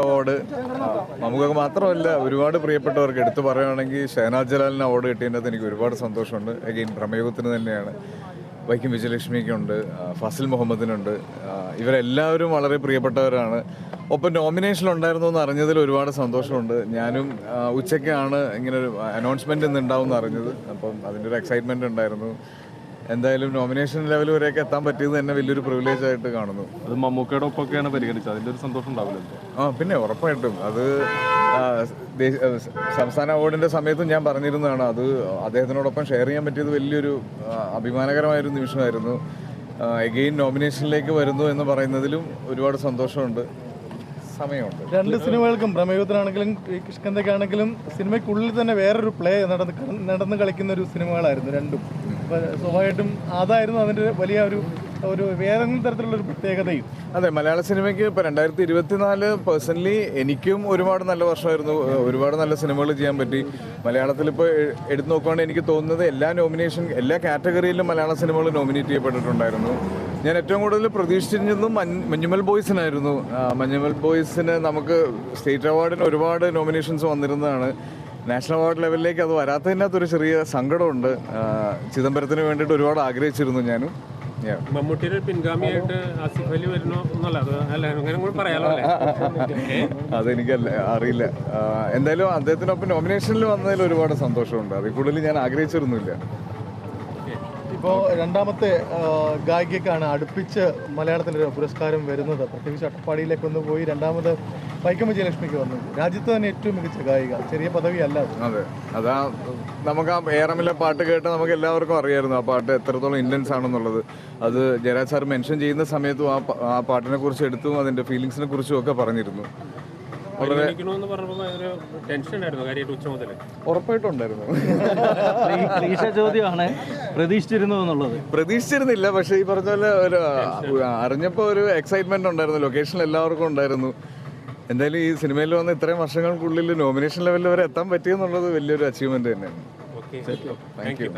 Award നമുക്ക് മാത്രമല്ല ഒരുപാട് പ്രിയപ്പെട്ടവർക്ക് എടുത്തു പറയുകയാണെങ്കിൽ ഷഹനാസ് ജലാലിന് അവാർഡ് കിട്ടിയതിനകത്ത് എനിക്ക് ഒരുപാട് സന്തോഷമുണ്ട്. അഗെയിൻ പ്രമേഹത്തിന് തന്നെയാണ്. വൈക്കം വിജയലക്ഷ്മിക്കുണ്ട്, ഫസിൽ മുഹമ്മദിനുണ്ട്. ഇവരെല്ലാവരും വളരെ പ്രിയപ്പെട്ടവരാണ്. ഒപ്പം നോമിനേഷൻ ഉണ്ടായിരുന്നു എന്ന് അറിഞ്ഞതിൽ ഒരുപാട് സന്തോഷമുണ്ട്. ഞാനും ഉച്ചയ്ക്കാണ് ഇങ്ങനെ ഒരു അനൗൺസ്മെൻറ്റ് ഇന്ന് ഉണ്ടാവും അറിഞ്ഞത്. അപ്പം അതിൻ്റെ ഒരു എക്സൈറ്റ്മെൻറ്റ് ഉണ്ടായിരുന്നു. എന്തായാലും നോമിനേഷൻ ലെവൽ വരെയൊക്കെ എത്താൻ പറ്റിയത് തന്നെ വലിയൊരു പ്രിവിലേജ് ആയിട്ട് കാണുന്നു. അത് മമ്മൂക്കയുടെ ഒപ്പമൊക്കെയാണ് പരിഗണിച്ചത്. അതിൻ്റെ ഒരു സന്തോഷം ഉണ്ടാവില്ലല്ലോ? പിന്നെ ഉറപ്പായിട്ടും അത് സംസ്ഥാന അവാർഡിൻ്റെ സമയത്തും ഞാൻ പറഞ്ഞിരുന്നതാണ്. അത് അദ്ദേഹത്തിനോടൊപ്പം ഷെയർ ചെയ്യാൻ പറ്റിയത് വലിയൊരു അഭിമാനകരമായൊരു നിമിഷമായിരുന്നു. എഗെയിൻ നോമിനേഷനിലേക്ക് വരുന്നു എന്ന് പറയുന്നതിലും ഒരുപാട് സന്തോഷമുണ്ട്. സമയമുണ്ട്. രണ്ട് സിനിമകൾക്കും പ്രമേഹത്തിനാണെങ്കിലും കിഷ്കിന്ധയ്ക്കാണെങ്കിലും സിനിമയ്ക്കുള്ളിൽ തന്നെ വേറൊരു പ്ലേ നടന്ന് കളിക്കുന്ന ഒരു സിനിമകളായിരുന്നു രണ്ടും. അപ്പോൾ സ്വാഭാവികമായിട്ടും അതായിരുന്നു അതിൻ്റെ വലിയ ഒരു വേറെങ്കിലും തരത്തിലുള്ളൊരു പ്രത്യേകതയും. അതെ, മലയാള സിനിമയ്ക്ക് ഇപ്പോൾ 2024 പേഴ്സണലി എനിക്കും ഒരുപാട് നല്ല വർഷമായിരുന്നു. ഒരുപാട് നല്ല സിനിമകൾ ചെയ്യാൻ പറ്റി. മലയാളത്തിൽ ഇപ്പോൾ എടുത്തു നോക്കുകയാണെങ്കിൽ എനിക്ക് തോന്നുന്നത് എല്ലാ കാറ്റഗറിയിലും മലയാള സിനിമകൾ നോമിനേറ്റ് ചെയ്യപ്പെട്ടിട്ടുണ്ടായിരുന്നു. ഞാൻ ഏറ്റവും കൂടുതൽ പ്രതീക്ഷിച്ചിരുന്നതും മഞ്ഞുമൽ ബോയ്സിനായിരുന്നു. മഞ്ഞുമൽ ബോയ്സിന് നമുക്ക് സ്റ്റേറ്റ് അവാർഡിന് ഒരുപാട് നോമിനേഷൻസ് വന്നിരുന്നതാണ്. നാഷണൽ അവാർഡ് ലെവലിലേക്ക് അത് വരാത്തതിനകത്തൊരു ചെറിയ സങ്കടമുണ്ട്. ചിദംബരത്തിന് വേണ്ടിയിട്ട് ഒരുപാട് ആഗ്രഹിച്ചിരുന്നു ഞാനും. മമ്മൂട്ടിയുടെ പിൻഗാമിയായിട്ട് ആസിഫ് അലി വരുന്നോ എന്നല്ല പറയാലോ. അതെനിക്ക് അറിയില്ല. എന്തായാലും അദ്ദേഹത്തിനൊപ്പം നോമിനേഷനിൽ വന്നതിൽ ഒരുപാട് സന്തോഷമുണ്ട്. അതിൽ കൂടുതൽ ഞാൻ ആഗ്രഹിച്ചിരുന്നില്ല. ഇപ്പോൾ രണ്ടാമത്തെ ഗായികയ്ക്കാണ് അടുപ്പിച്ച് മലയാളത്തിൻ്റെ പുരസ്കാരം വരുന്നത്. പ്രത്യേകിച്ച് അട്ടപ്പാടിയിലേക്ക് ഒന്ന് പോയി രണ്ടാമത് വൈക്കം വിജയലക്ഷ്മിക്ക് വന്നു. രാജ്യത്ത് തന്നെ ഏറ്റവും മികച്ച ഗായിക, ചെറിയ പദവിയല്ല. അതെ, അതാ നമുക്ക് ആ ഏറമിലെ പാട്ട് കേട്ട് നമുക്ക് എല്ലാവർക്കും അറിയായിരുന്നു ആ പാട്ട് എത്രത്തോളം ഇൻറ്റൻസ് ആണെന്നുള്ളത്. അത് ജയരാജ് സാർ മെൻഷൻ ചെയ്യുന്ന സമയത്തും ആ പാട്ടിനെ കുറിച്ച് എടുത്തും അതിൻ്റെ ഫീലിങ്സിനെ കുറിച്ചും ഒക്കെ പറഞ്ഞിരുന്നു. ഉറപ്പായിട്ടുണ്ടായിരുന്നു. ചോദ്യമാണ് പ്രതീക്ഷിച്ചിരുന്നു എന്നുള്ളത്. പ്രതീക്ഷിച്ചിരുന്നില്ല, പക്ഷേ ഈ പറഞ്ഞ പോലെ അറിഞ്ഞപ്പോൾ ഒരു എക്സൈറ്റ്മെന്റ് ഉണ്ടായിരുന്നു. ലൊക്കേഷനിൽ എല്ലാവർക്കും ഉണ്ടായിരുന്നു. എന്തായാലും ഈ സിനിമയിൽ വന്ന് ഇത്രയും വർഷങ്ങൾക്കുള്ളിൽ നോമിനേഷൻ ലെവലിൽ വരെ എത്താൻ പറ്റിയെന്നുള്ളത് വലിയൊരു അച്ചീവ്മെന്റ് തന്നെയാണ്. Thank you.